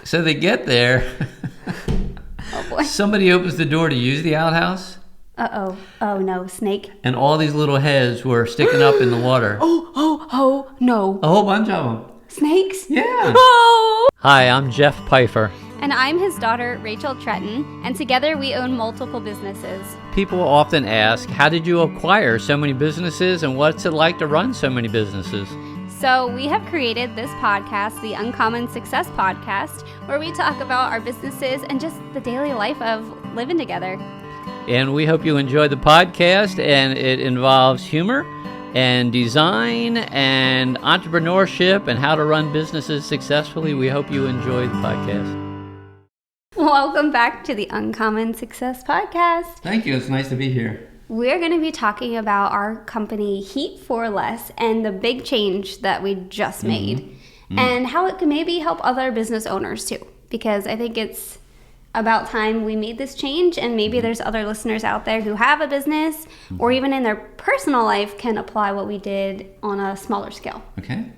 So they get there. Oh boy. Somebody opens the door to use the outhouse. Uh-oh. Oh no, snake. And all these little heads were sticking up in the water. Oh, no. A whole bunch of them. Snakes? Yeah. Oh! Hi, I'm Jeff Pfeiffer. And I'm his daughter, Rachel Tretton, and together we own multiple businesses. People often ask, how did you acquire so many businesses and what's it like to run so many businesses? So we have created this podcast, the Uncommon Success Podcast, where we talk about our businesses and just the daily life of living together. And we hope you enjoy the podcast, and it involves humor and design and entrepreneurship and how to run businesses successfully. We hope you enjoy the podcast. Welcome back to the Uncommon Success Podcast. Thank you. It's nice to be here. We're going to be talking about our company Heat for Less and the big change that we just made and how it can maybe help other business owners too, because I think it's about time we made this change, and maybe there's other listeners out there who have a business or even in their personal life can apply what we did on a smaller scale. Okay.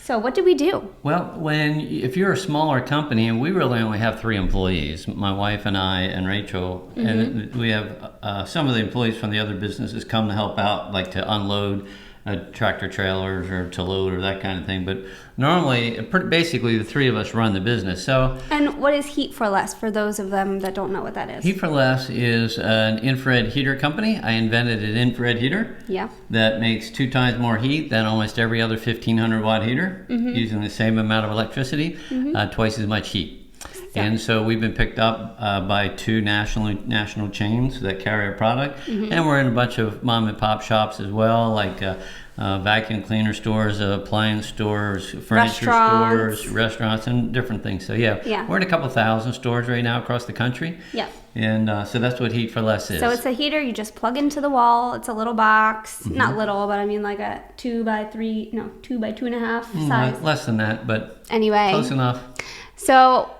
So what did we do? Well, if you're a smaller company, and we really only have 3 employees, my wife and I and Rachel, and we have some of the employees from the other businesses come to help out, like to unload tractor trailers or to load or that kind of thing. But normally, basically, the 3 of us run the business. So, and what is Heat for Less for those of them that don't know what that is? Heat for Less is an infrared heater company. I invented an infrared heater that makes 2 times more heat than almost every other 1,500 watt heater, using the same amount of electricity, twice as much heat. And so we've been picked up by 2 national chains that carry our product, and we're in a bunch of mom and pop shops as well, like vacuum cleaner stores, appliance stores, furniture stores, restaurants, and different things. So we're in a couple thousand stores right now across the country. Yeah. And so that's what Heat for Less is. So it's a heater you just plug into the wall. It's a little box, not little, but I mean like a 2 by 2.5 size. Less than that, but anyway, close enough. So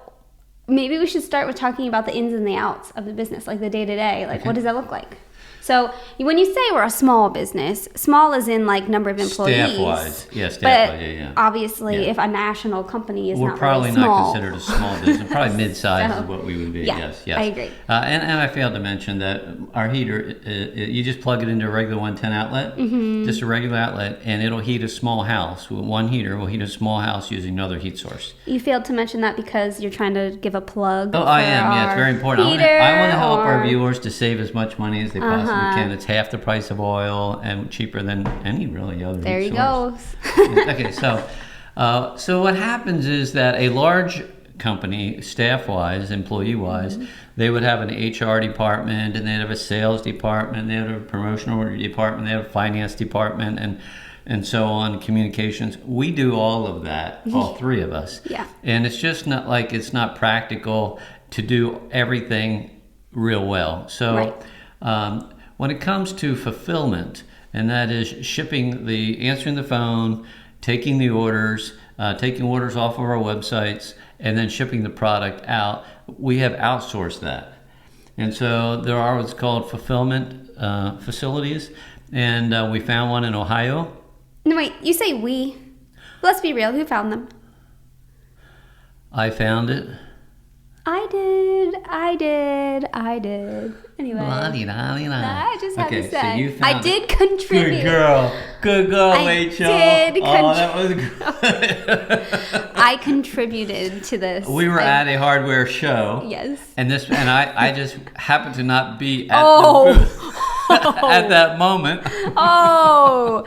maybe we should start with talking about the ins and the outs of the business, like the day-to-day. Like, what does that look like? So when you say we're a small business, small is in like number of employees. Staff-wise. Yeah, staff-wise, yeah. Obviously, if a national company is we're not probably really small. not considered a small business. Probably mid-size is what we would be. Yeah, yes. I agree. And I failed to mention that our heater, you just plug it into a regular 110 outlet, just a regular outlet, and it'll heat a small house. One heater will heat a small house using another heat source. You failed to mention that because you're trying to give a plug. Oh, I am. Yeah, it's very important. I want to help our viewers to save as much money as they possibly can. It's half the price of oil and cheaper than any really other there heat source. There you go. Okay, so what happens is that a large company, staff-wise, employee-wise, they would have an HR department, and they'd have a sales department, they have a promotional department, they have a finance department, and so on, communications. We do all of that, all 3 of us. Yeah. And it's just not like it's not practical to do everything real well. So when it comes to fulfillment, and that is answering the phone, taking the orders, taking orders off of our websites, and then shipping the product out, we have outsourced that. And so there are what's called fulfillment facilities, and we found one in Ohio. No, wait, you say we. Let's be real, who found them? I found it. I did. Anyway. I just had to say. So you found I did contribute. Good girl, Rachel. That was good. I contributed to this. We were at a hardware show. Yes. And I just happened to not be at the booth at that moment. Oh.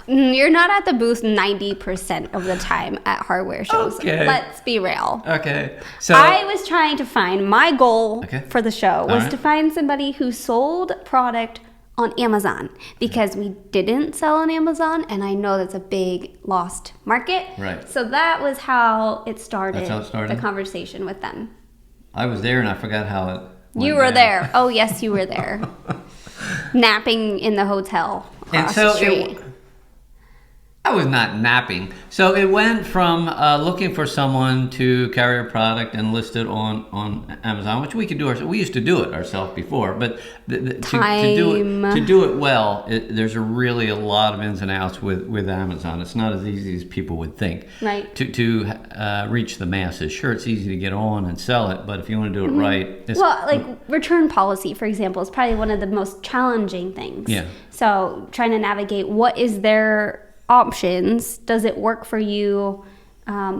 You're not at the booth 90% of the time at hardware shows. Okay. Let's be real. Okay. So I was trying to find, my goal for the show was to find somebody who sold product on Amazon, because we didn't sell on Amazon, and I know that's a big lost market. Right. So that was how it started. That's how it started? The conversation with them. I was there and I forgot how it went You were down. there. Oh, yes, you were there. Napping in the hotel across the street. I was not napping. So it went from looking for someone to carry a product and list it on Amazon, which we could do ourselves. We used to do it ourselves before, but to do it well, there's really a lot of ins and outs with Amazon. It's not as easy as people would think. Right. To reach the masses. Sure, it's easy to get on and sell it, but if you want to do it right... Well, like return policy, for example, is probably one of the most challenging things. Yeah. So trying to navigate what is their options, does it work for you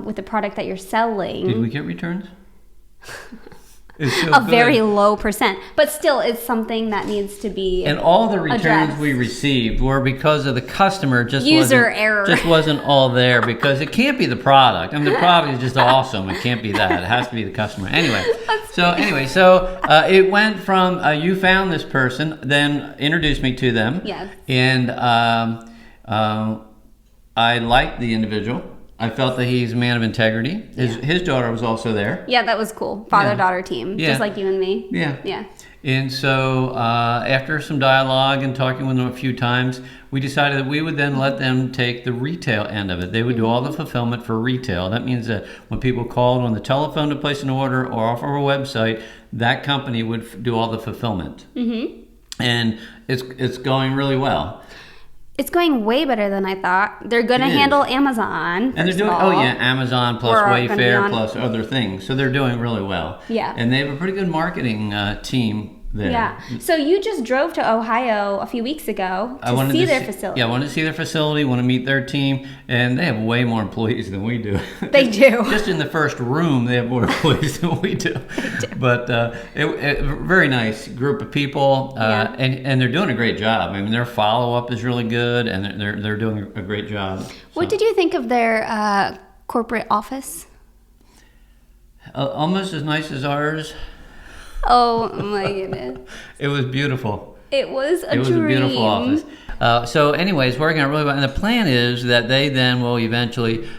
with the product that you're selling? Did we get returns? Very low percent, but still it's something that needs to be and all the returns addressed. We received were because of the customer just wasn't all there, because it can't be the product. I mean, the product is just awesome. It can't be that. It has to be the customer. Anyway, so it went from you found this person, then introduced me to them. Yes. And I liked the individual. I felt that he's a man of integrity. His daughter was also there. Yeah, that was cool. Father-daughter team, just like you and me. Yeah. Yeah. And so after some dialogue and talking with them a few times, we decided that we would then let them take the retail end of it. They would do all the fulfillment for retail. That means that when people called on the telephone to place an order or off of our website, that company would do all the fulfillment. Mm-hmm. And it's going really well. It's going way better than I thought. They're going to handle Amazon. And they're doing, Amazon plus Wayfair plus other things. So they're doing really well. Yeah. And they have a pretty good marketing team there. Yeah. So you just drove to Ohio a few weeks ago to see their facility. Yeah, I wanted to see their facility, want to meet their team, and they have way more employees than we do. They do. Just in the first room, they have more employees than we do. But very nice group of people, and they're doing a great job. I mean, their follow-up is really good, and they're doing a great job. What did you think of their corporate office? Almost as nice as ours. Oh my goodness. It was beautiful. It was a dream. It was a beautiful office. So anyways, working out really well. And the plan is that they then will eventually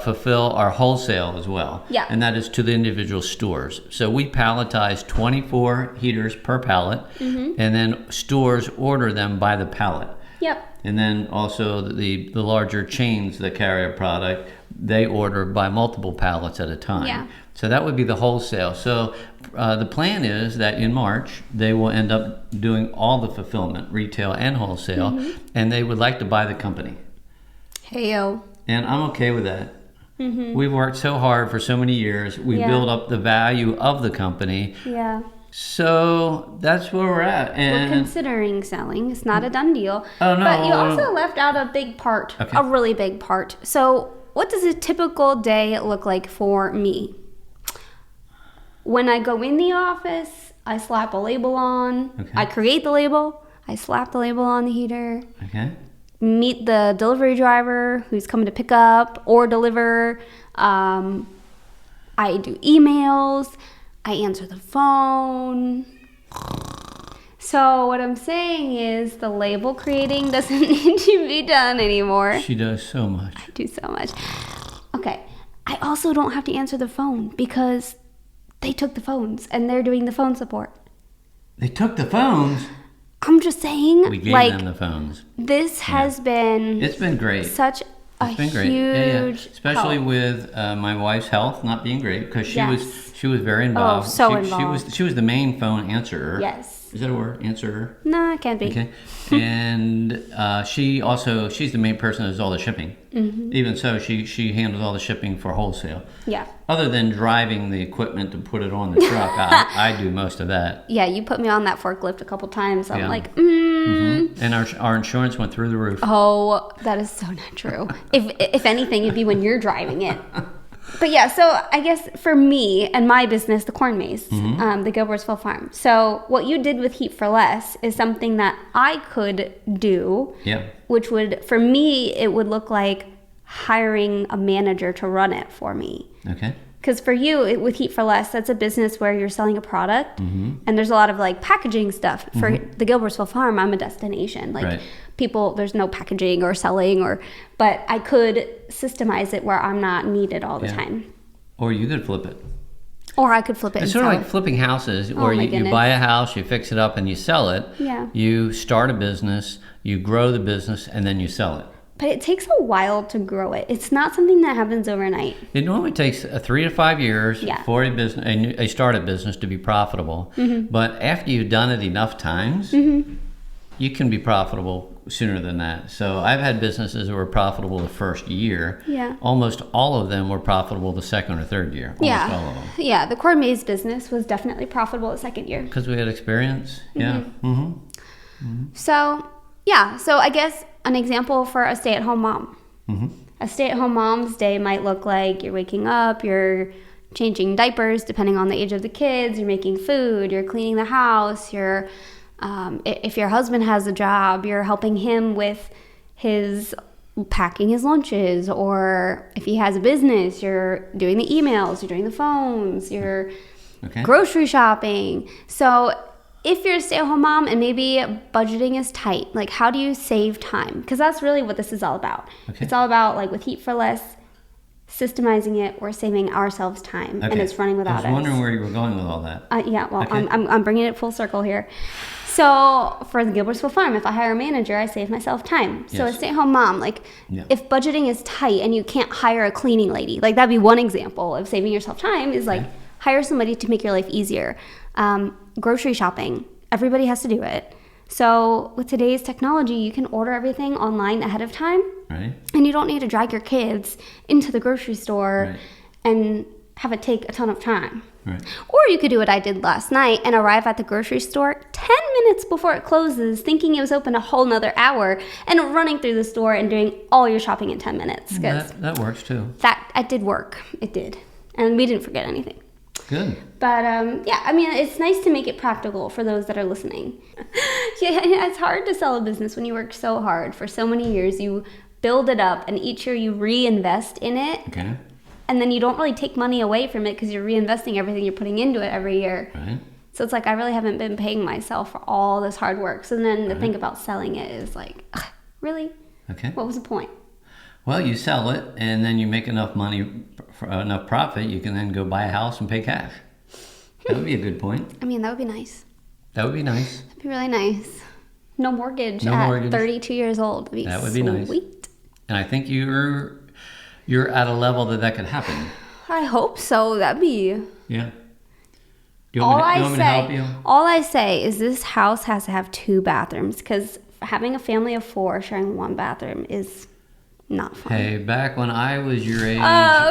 fulfill our wholesale as well. Yeah. And that is to the individual stores. So we palletize 24 heaters per pallet, and then stores order them by the pallet. Yep. And then also the larger chains that carry a product, they order by multiple pallets at a time. Yeah. So that would be the wholesale. So the plan is that in March, they will end up doing all the fulfillment, retail and wholesale, and they would like to buy the company. Heyo. And I'm okay with that. We've worked so hard for so many years. We build up the value of the company. Yeah. So that's where we're at. And we're considering selling. It's not a done deal. Oh, no. But you also left out a big part, a really big part. So what does a typical day look like for me? When I go in the office, I slap a label on. Okay. I create the label. I slap the label on the heater. Okay. Meet the delivery driver who's coming to pick up or deliver. I do emails. I answer the phone. So what I'm saying is the label creating doesn't need to be done anymore. She does so much. I do so much. Okay. I also don't have to answer the phone because they took the phones and they're doing the phone support. They took the phones? I'm just saying. We gave them the phones. This has been... It's been great. Such a huge Especially help. With my wife's health not being great because she was very involved. Oh, so involved. She was the main phone answerer. Yes. Is that a word? Answerer? No, it can't be. Okay. And she's the main person that does all the shipping. Even so, she handles all the shipping for wholesale. Yeah. Other than driving the equipment to put it on the truck, I do most of that. Yeah, you put me on that forklift a couple times. I'm like, And our insurance went through the roof. Oh, that is so not true. If anything, it'd be when you're driving it. But yeah, so I guess for me and my business, the corn maze, the Gilbertsville farm. So what you did with Heat for Less is something that I could do. Yeah. Which would, for me, it would look like hiring a manager to run it for me. Okay. Because for you, with Heat for Less, that's a business where you're selling a product, and there's a lot of like packaging stuff. For the Gilbertsville farm, I'm a destination. Like people, there's no packaging or selling, but I could systemize it where I'm not needed all the time. Or you could flip it. Or I could flip it. It's sort of like flipping houses, where you buy a house, you fix it up, and you sell it. Yeah. You start a business, you grow the business, and then you sell it. But it takes a while to grow it. It's not something that happens overnight. It normally takes 3 to 5 years for a startup business to be profitable. But after you've done it enough times, you can be profitable sooner than that. So I've had businesses that were profitable the first year. Yeah. Almost all of them were profitable the second or third year. Almost all of them. Yeah, the core maze business was definitely profitable the second year. Because we had experience. Yeah. So I guess an example for a stay-at-home mom. A stay-at-home mom's day might look like you're waking up, you're changing diapers depending on the age of the kids, you're making food, you're cleaning the house, you're if your husband has a job, you're helping him with his packing his lunches, or if he has a business, you're doing the emails, you're doing the phones, you're grocery shopping. So if you're a stay-at-home mom and maybe budgeting is tight, like how do you save time? Because that's really what this is all about. It's all about, like with Heat for Less, systemizing it, we're saving ourselves time, and it's running without us. I was wondering where you were going with all that. I'm bringing it full circle here. So for the Gilbertsville Farm, if I hire a manager, I save myself time. So a stay-at-home mom, if budgeting is tight and you can't hire a cleaning lady, like that'd be one example of saving yourself time, is like hire somebody to make your life easier. Grocery shopping, everybody has to do it. So with today's technology, you can order everything online ahead of time. Right. And you don't need to drag your kids into the grocery store and have it take a ton of time. Right. Or you could do what I did last night and arrive at the grocery store 10 minutes before it closes, thinking it was open a whole nother hour, and running through the store and doing all your shopping in 10 minutes. That works too. That did work. It did. And we didn't forget anything. Good. But it's nice to make it practical for those that are listening. It's hard to sell a business when you work so hard for so many years. You build it up, and each year you reinvest in it. Okay. And then you don't really take money away from it because you're reinvesting everything you're putting into it every year. Right. So it's like I really haven't been paying myself for all this hard work. So then to think about selling it is like, really? Okay. What was the point? Well, you sell it, and then you make enough money, enough profit, you can then go buy a house and pay cash. That would be a good point. I mean, that would be nice. That would be nice. That'd be really nice. No mortgage at 32 years old. That would be nice. Sweet. And I think you're at a level that could happen. I hope so. That'd be... Yeah. Do you want me to help you? All I say is this house has to have 2 bathrooms, because having a family of 4 sharing 1 bathroom is not fun. Hey, back when I was your age,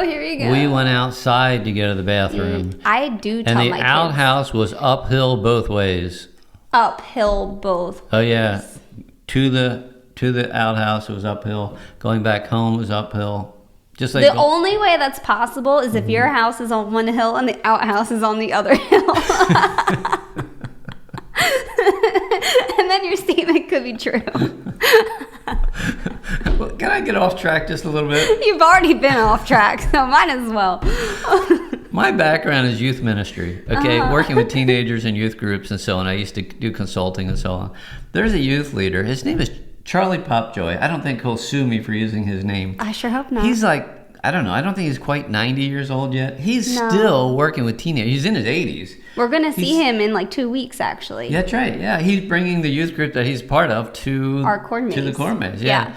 here you go. We went outside to go to the bathroom. I do tell my kids. And the outhouse was uphill both ways. Uphill both ways. Oh, yeah. To the outhouse, it was uphill. Going back home was uphill. Just like the only way that's possible is if your house is on one hill and the outhouse is on the other hill. And then your statement could be true. Well, can I get off track just a little bit? You've already been off track, so might as well. My background is youth ministry, okay? Working with teenagers and youth groups and so on. I used to do consulting and so on. There's a youth leader. His name is Charlie Popjoy. I don't think he'll sue me for using his name. I sure hope not. He's like, I don't know. I don't think he's quite 90 years old yet. He's still working with teenagers. He's in his 80s. We're going to see him in like 2 weeks, actually. That's right. Yeah, he's bringing the youth group that he's part of to our corn maze. To the corn maze. Yeah.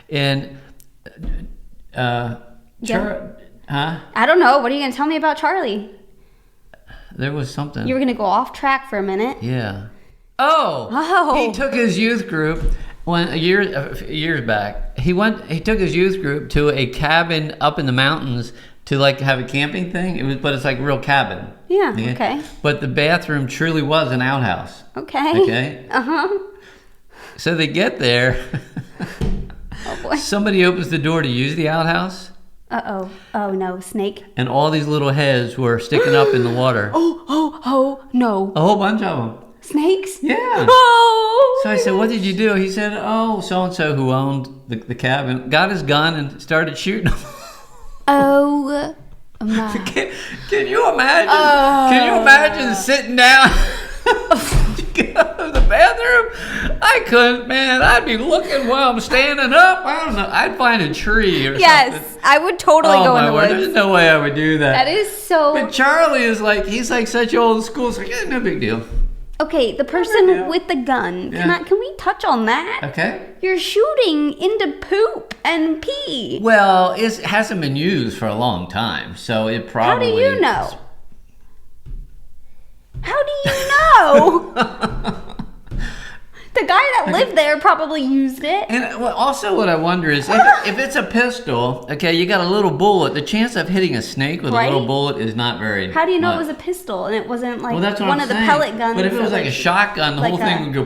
And I don't know. What are you going to tell me about Charlie? There was something. You were going to go off track for a minute. Yeah. Oh. He took his youth group. Years back, he took his youth group to a cabin up in the mountains to like have a camping thing. But it's like a real cabin. Yeah. Okay. But the bathroom truly was an outhouse. Okay. Okay. So they get there. Oh boy. Somebody opens the door to use the outhouse. Uh-oh. Oh no, snake. And all these little heads were sticking up in the water. Oh no. A whole bunch of them. Snakes? Yeah. Oh. So I said, what did you do? He said, so-and-so who owned the cabin got his gun and started shooting them. Oh my. Can you imagine? Can you imagine sitting down to get out of the bathroom? I couldn't, man. I'd be looking while I'm standing up. I don't know. I'd find a tree or something. Yes, I would totally go in the woods. There's no way I would do that. That is so... But Charlie is like, he's like such old school. It's like, no big deal. Okay, the person with the gun. Yeah. Can we touch on that? Okay. You're shooting into poop and pee. Well, it hasn't been used for a long time, so it probably... How do you know? How do you know? The guy that lived there probably used it. And also what I wonder is, if it's a pistol, okay, you got a little bullet, the chance of hitting a snake with a little bullet is not very How do you know much. it was a pistol and it wasn't like that's what one I'm of the saying. pellet guns? But if it was like a shotgun, the whole thing would go...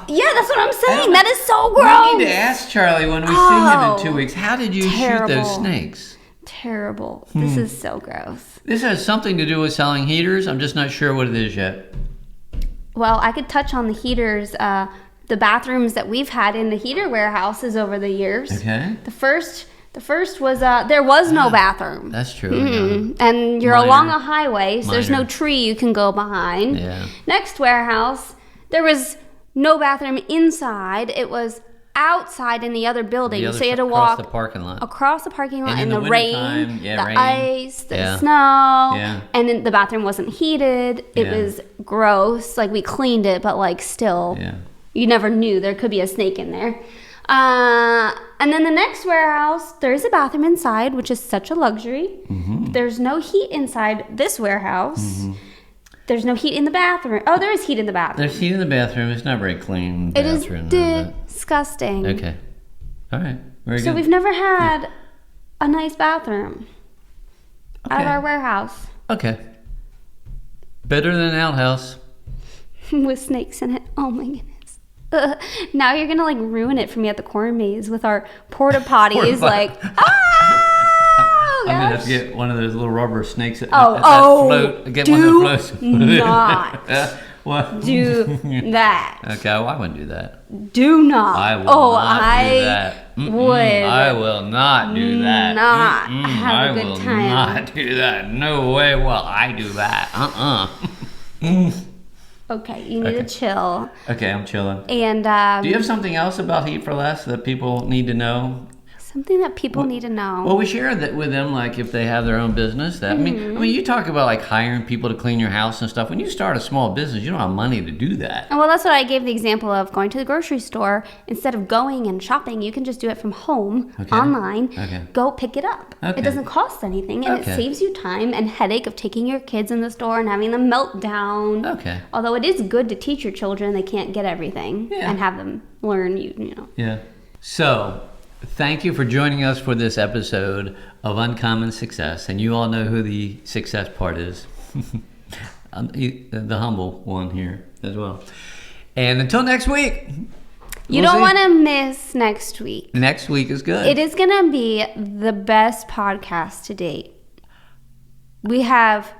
Yeah, that's what I'm saying. That is so gross. We need to ask Charlie when we see him in 2 weeks, how did you shoot those snakes? Terrible. This is so gross. This has something to do with selling heaters. I'm just not sure what it is yet. Well, I could touch on the heaters, the bathrooms that we've had in the heater warehouses over the years. Okay. The first was there was no bathroom. That's true. Mm-hmm. And you're along a highway, so there's no tree you can go behind. Yeah. Next warehouse, there was no bathroom inside. It was outside in the other building, so you had to walk across the parking lot in the rain, ice, the snow, and then the bathroom wasn't heated. It was gross. Like, we cleaned it, but like still, you never knew there could be a snake in there. And then the next warehouse, there's a bathroom inside, which is such a luxury. Mm-hmm. There's no heat inside this warehouse. Mm-hmm. There's no heat in the bathroom. Oh, there is heat in the bathroom. There's heat in the bathroom. It's not very clean. It is disgusting. Okay. All right. Very good. So we've never had a nice bathroom at our warehouse. Okay. Better than Outhouse. With snakes in it. Oh my goodness. Now you're going to like ruin it for me at the corn maze with our porta potties. Like, I'm going to have to get one of those little rubber snakes that float. Get one that floats. Not what? do that. Okay, well, I wouldn't do that. Do not. I will not do that. Would. I will not do that. Not have a good time. I will not do that. No way will I do that. Okay, you need to chill. Okay, I'm chilling. And do you have something else about Heat for Less that people need to know? Something that people need to know. Well, we share that with them, like if they have their own business. That I mean, you talk about like hiring people to clean your house and stuff. When you start a small business, you don't have money to do that. Well, that's what I gave the example of going to the grocery store. Instead of going and shopping, you can just do it from home, online. Go pick it up. It doesn't cost anything, and it saves you time and headache of taking your kids in the store and having them melt down. Although it is good to teach your children, they can't get everything and have them learn. You know. Yeah. So. Thank you for joining us for this episode of Uncommon Success. And you all know who the success part is. The humble one here as well. And until next week. You don't want to miss next week. Next week is good. It is going to be the best podcast to date. We have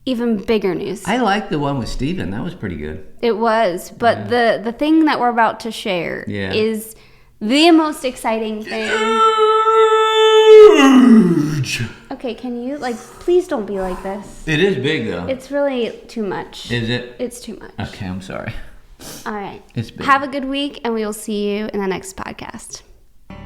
even bigger news. I like the one with Steven. That was pretty good. It was. But the thing that we're about to share is... the most exciting thing. Huge. Okay, can you, please don't be like this. It is big, though. It's really too much. Is it? It's too much. Okay, I'm sorry. All right. It's big. Have a good week, and we will see you in the next podcast.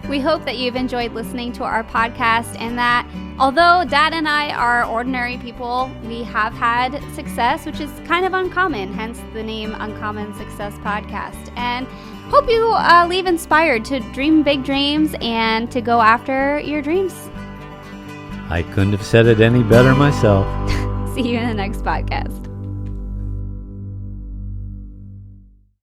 We hope that you've enjoyed listening to our podcast and that although Dad and I are ordinary people, we have had success, which is kind of uncommon, hence the name Uncommon Success Podcast. And hope you leave inspired to dream big dreams and to go after your dreams. I couldn't have said it any better myself. See you in the next podcast.